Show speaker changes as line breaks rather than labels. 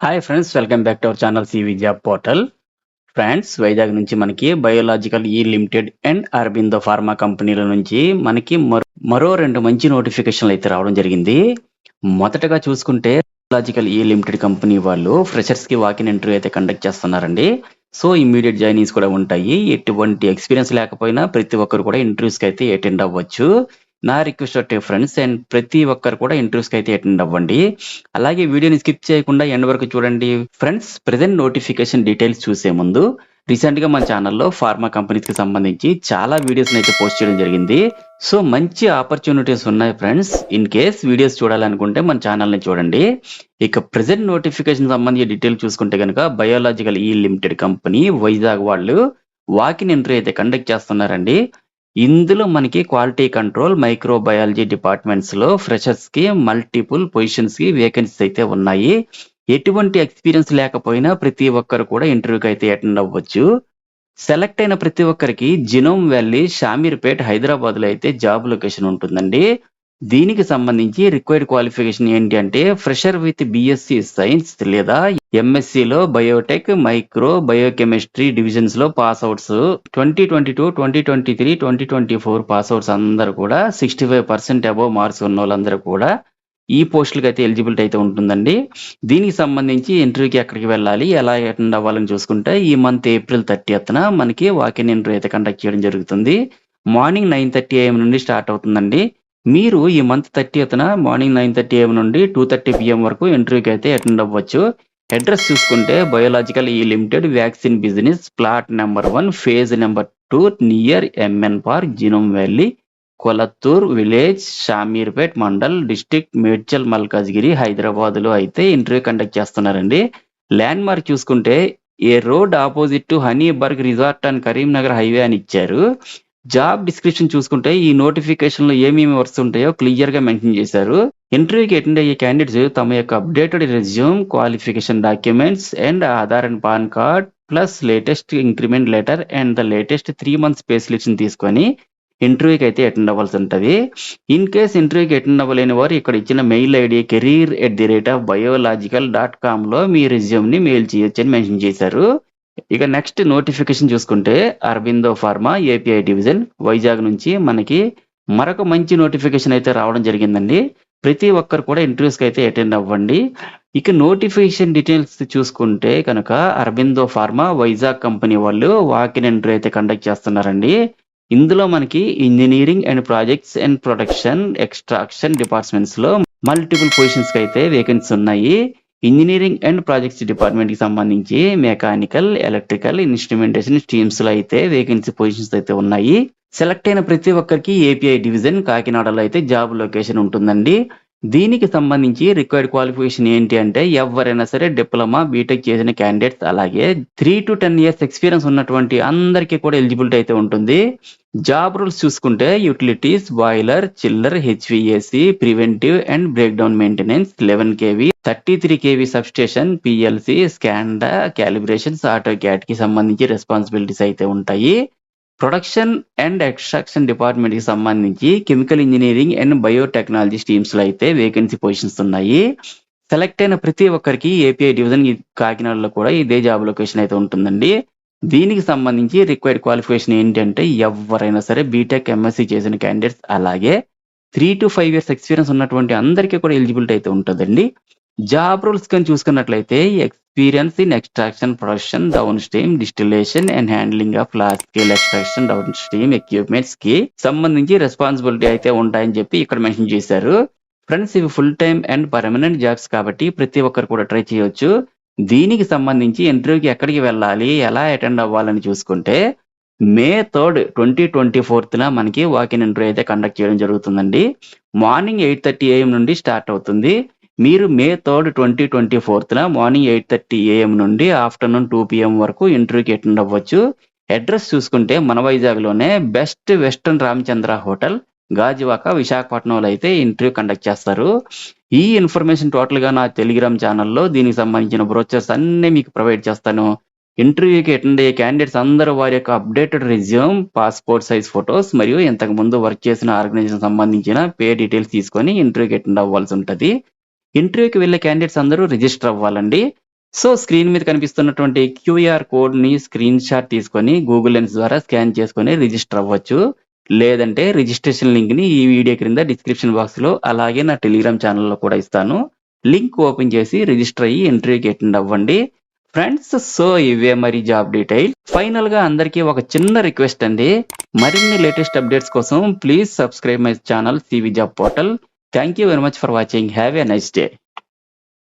Hi friends, welcome back to our channel C Vidya portal. Friends, Vizag నుంచి మనకి biological E limited and Aurobindo pharma కంపెనీల నుంచి మనకి మరో రెండు మంచి నోటిఫికేషన్లు అయితే రావడం జరిగింది. మొదటగా చూసుకుంటే బయోలాజికల్ ఈ లిమిటెడ్ కంపెనీ వాళ్ళు ఫ్రెషర్స్ కి వాకిన్ ఇంటర్వ్యూ అయితే కండక్ట్ చేస్తున్నారండి. సో ఇమ్మీడియట్ జాయినింగ్స్ కూడా ఉంటాయి. ఎటువంటి ఎక్స్పీరియన్స్ లేకపోయినా ప్రతి ఒక్కరు కూడా ఇంటర్వ్యూస్ కి అయితే అటెండ్ అవ్వచ్చు. నా రిక్వెస్ట్ అంటే ఫ్రెండ్స్, అండ్ ప్రతి ఒక్కరు కూడా ఇంటర్వ్యూస్ కి అయితే అటెండ్ అవ్వండి. అలాగే వీడియోని స్కిప్ చేయకుండా ఎండ్ వరకు చూడండి. ఫ్రెండ్స్, ప్రెజెంట్ నోటిఫికేషన్ డీటెయిల్స్ చూసే ముందు రీసెంట్ గా మన ఛానల్లో ఫార్మా కంపెనీస్ కి సంబంధించి చాలా వీడియోస్ అయితే పోస్ట్ చేయడం జరిగింది. సో మంచి ఆపర్చునిటీస్ ఉన్నాయి ఫ్రెండ్స్. ఇన్ కేస్ వీడియోస్ చూడాలనుకుంటే మన ఛానల్ ని చూడండి. ఇక ప్రెజెంట్ నోటిఫికేషన్ సంబంధించి డీటెయిల్ చూసుకుంటే కనుక biological E limited company Vizag వాళ్ళు వాకిన్ ఇంటర్వ్యూ అయితే కండక్ట్ చేస్తున్నారండి. ఇందులో మనకి క్వాలిటీ కంట్రోల్, మైక్రోబయాలజీ డిపార్ట్మెంట్స్ లో ఫ్రెషర్స్ కి మల్టిపుల్ పొజిషన్స్ కి వేకెన్సీస్ అయితే ఉన్నాయి. ఎటువంటి ఎక్స్పీరియన్స్ లేకపోయినా ప్రతి ఒక్కరు కూడా ఇంటర్వ్యూకి అయితే అటెండ్ అవ్వచ్చు. సెలెక్ట్ అయిన ప్రతి ఒక్కరికి జినోమ్ వ్యాలీ, షామీర్పేట్, హైదరాబాద్ లో అయితే జాబ్ లొకేషన్ ఉంటుందండి. దీనికి సంబంధించి రిక్వైర్డ్ క్వాలిఫికేషన్ ఏంటి అంటే ఫ్రెషర్ విత్ బిఎస్సి సైన్స్ లేదా ఎంఎస్సిలో బయోటెక్, మైక్రో బయోకెమిస్ట్రీ డివిజన్స్ లో పాస్ అవుట్స్ 2022, 2023, 2024 పాస్ అవుట్స్ అందరూ కూడా 65% అబోవ్ మార్క్స్ ఉన్న వాళ్ళందరూ కూడా ఈ పోస్టులకి అయితే ఎలిజిబిలిటీ అయితే ఉంటుందండి. దీనికి సంబంధించి ఇంటర్వ్యూకి ఎక్కడికి వెళ్ళాలి, ఎలా అటెండ్ అవ్వాలని చూసుకుంటే ఈ మంత్ ఏప్రిల్ 30న మనకి వాకిన్ ఇంటర్వ్యూ అయితే కండక్ట్ చేయడం జరుగుతుంది. మార్నింగ్ 9:30 AM నుండి స్టార్ట్ అవుతుందండి. మీరు ఈ మంత్ 30న మార్నింగ్ 9:30 AM నుండి 2:30 PM వరకు ఇంటర్వ్యూకి అయితే అటెండ్ అవ్వచ్చు. అడ్రస్ చూసుకుంటే biological E limited vaccine business, plot number 1, phase number 2, near MN park, genome valley, Kolthur village, Shamirpet mandal, district Medchal Malkajgiri, Hyderabad లో అయితే ఇంటర్వ్యూ కండక్ట్ చేస్తున్నారండి. ల్యాండ్ మార్క్ చూసుకుంటే a road opposite to Honeyburg resort and Karimnagar highway అని ఇచ్చారు. జాబ్ డిస్క్రిప్షన్ చూసుకుంటే ఈ notification లో ఏమేమి వర్క్స్ ఉంటాయో క్లియర్ గా మెన్షన్ చేశారు. ఇంటర్వ్యూకి అటెండ్ అయ్యే క్యాండిడేట్స్ తమ యొక్క updated resume, qualification documents and Aadhaar and pan card plus latest increment letter and the latest 3 months pay slips తీసుకొని ఇంటర్వ్యూకి అయితే అటెండ్ అవ్వాల్సి ఉంటుంది. ఇన్ కేస్ ఇంటర్వ్యూకి అటెండ్ అవ్వలేని వారు ఇక్కడ ఇచ్చిన మెయిల్ ఐడి career@biological.com లో మీ రెజ్యూమ్ ని మెయిల్ చేయొచ్చు అని మెన్షన్ చేశారు. ఇక నెక్స్ట్ నోటిఫికేషన్ చూసుకుంటే Aurobindo pharma API division Vizag నుంచి మనకి మరొక మంచి నోటిఫికేషన్ అయితే రావడం జరిగిందండి. ప్రతి ఒక్కరు కూడా ఇంటర్వ్యూస్ కి అయితే అటెండ్ అవ్వండి. ఇక నోటిఫికేషన్ డీటెయిల్స్ చూసుకుంటే కనుక అరబిందో ఫార్మా వైజాగ్ కంపెనీ వాళ్ళు వాకిన్ ఇంటర్వ్యూ అయితే కండక్ట్ చేస్తున్నారండి. ఇందులో మనకి engineering and projects and production extraction departments లో మల్టిపుల్ పొజిషన్స్ కి అయితే వేకెన్సీ ఉన్నాయి. ఇంజనీరింగ్ అండ్ ప్రాజెక్ట్స్ డిపార్ట్మెంట్ కి సంబంధించి మెకానికల్, ఎలక్ట్రికల్, ఇన్స్ట్రుమెంటేషన్ స్ట్రీమ్స్ లో అయితే వేకెన్సీ పొజిషన్స్ అయితే ఉన్నాయి. సెలెక్ట్ అయిన ప్రతి ఒక్కరికి ఏపీఐ డివిజన్ కాకినాడలో అయితే జాబ్ లొకేషన్ ఉంటుందండి. దీనికి సంబంధించి రిక్వైర్డ్ క్వాలిఫికేషన్ ఏంటి అంటే ఎవరైనా సరే డిప్లొమా, బీటెక్ చేసిన క్యాండిడేట్స్, అలాగే 3 to 10 years ఎక్స్పీరియన్స్ ఉన్నటువంటి అందరికీ కూడా ఎలిజిబిలిటీ అయితే ఉంటుంది. జాబ్ రూల్స్ చూసుకుంటే utilities, boiler, chiller, HVAC, preventive and breakdown maintenance, 11 kV, 33 kV substation, PLC, SCADA, calibrations, AutoCAD కి సంబంధించి రెస్పాన్సిబిలిటీస్ అయితే ఉంటాయి. ప్రొడక్షన్ అండ్ ఎక్స్ట్రాక్షన్ డిపార్ట్మెంట్ కి సంబంధించి chemical engineering and biotechnology streams లో అయితే వేకెన్సీ పొజిషన్స్ ఉన్నాయి. సెలెక్ట్ అయిన ప్రతి ఒక్కరికి ఏపీఐ డివిజన్ కాకినాడలో కూడా ఇదే జాబ్ లొకేషన్ అయితే ఉంటుందండి. దీనికి సంబంధించి రిక్వైర్డ్ క్వాలిఫికేషన్ ఏంటంటే ఎవరైనా సరే బీటెక్, ఎంఎస్సి చేసిన క్యాండిడేట్స్, అలాగే 3 to 5 years ఎక్స్పీరియన్స్ ఉన్నటువంటి అందరికీ కూడా ఎలిజిబిలిటీ అయితే ఉంటుందండి. జాబ్ రోల్స్ కానీ చూసుకున్నట్లయితే experience in extraction, production, down stream, distillation and handling of large scale extraction, down stream equipments కి సంబంధించి రెస్పాన్సిబిలిటీ అయితే ఉంటాయని చెప్పి ఇక్కడ మెన్షన్ చేశారు. ఫ్రెండ్స్, ఇవి full time and permanent jobs కాబట్టి ప్రతి ఒక్కరు కూడా ట్రై చేయొచ్చు. దీనికి సంబంధించి ఇంటర్వ్యూకి ఎక్కడికి వెళ్ళాలి, ఎలా అటెండ్ అవ్వాలని చూసుకుంటే మే 3rd 2024 మనకి వాకిన్ ఇంటర్వ్యూ అయితే కండక్ట్ చేయడం జరుగుతుందండి. మార్నింగ్ 8:30 AM నుండి స్టార్ట్ అవుతుంది. మీరు మే 3rd 2024 మార్నింగ్ 8:30 AM నుండి ఆఫ్టర్నూన్ 2 PM వరకు ఇంటర్వ్యూకి అటెండ్ అవ్వచ్చు. అడ్రస్ చూసుకుంటే మన వైజాగ్ లోనే best western Ramachandra hotel, Gajuwaka, విశాఖపట్నంలో అయితే ఇంటర్వ్యూ కండక్ట్ చేస్తారు. ఈ ఇన్ఫర్మేషన్ టోటల్ గా నా టెలిగ్రామ్ ఛానల్లో దీనికి సంబంధించిన బ్రోచర్స్ అన్ని మీకు ప్రొవైడ్ చేస్తాను. ఇంటర్వ్యూకి అటెండ్ అయ్యే క్యాండిడేట్స్ అందరూ వారి యొక్క updated resume, passport size photos మరియు ఇంతకు ముందు వర్క్ చేసిన ఆర్గనైజేషన్ సంబంధించిన పే డీటెయిల్స్ తీసుకొని ఇంటర్వ్యూకి అటెండ్ అవ్వాల్సి ఉంటుంది. ఇంటర్వ్యూకి వెళ్ళే క్యాండిడేట్స్ అందరూ రిజిస్టర్ అవ్వాలండి. సో స్క్రీన్ మీద కనిపిస్తున్నటువంటి క్యూఆర్ కోడ్ ని స్క్రీన్ షాట్ తీసుకొని గూగుల్ లెన్స్ ద్వారా స్కాన్ చేసుకొని రిజిస్టర్ అవ్వచ్చు. లేదంటే రిజిస్ట్రేషన్ లింక్ ని ఈ వీడియో క్రింద డిస్క్రిప్షన్ బాక్స్ లో అలాగే నా టెలిగ్రామ్ ఛానల్లో కూడా ఇస్తాను. లింక్ ఓపెన్ చేసి రిజిస్టర్ అయ్యి ఇంటర్వ్యూకి అటెండ్ అవ్వండి. ఫ్రెండ్స్, సో ఇవే మరి జాబ్ డీటెయిల్. ఫైనల్ గా అందరికీ ఒక చిన్న రిక్వెస్ట్ అండి. మరిన్ని లేటెస్ట్ అప్డేట్స్ కోసం please subscribe my channel CV job portal. Thank you very much for watching. Have a nice day.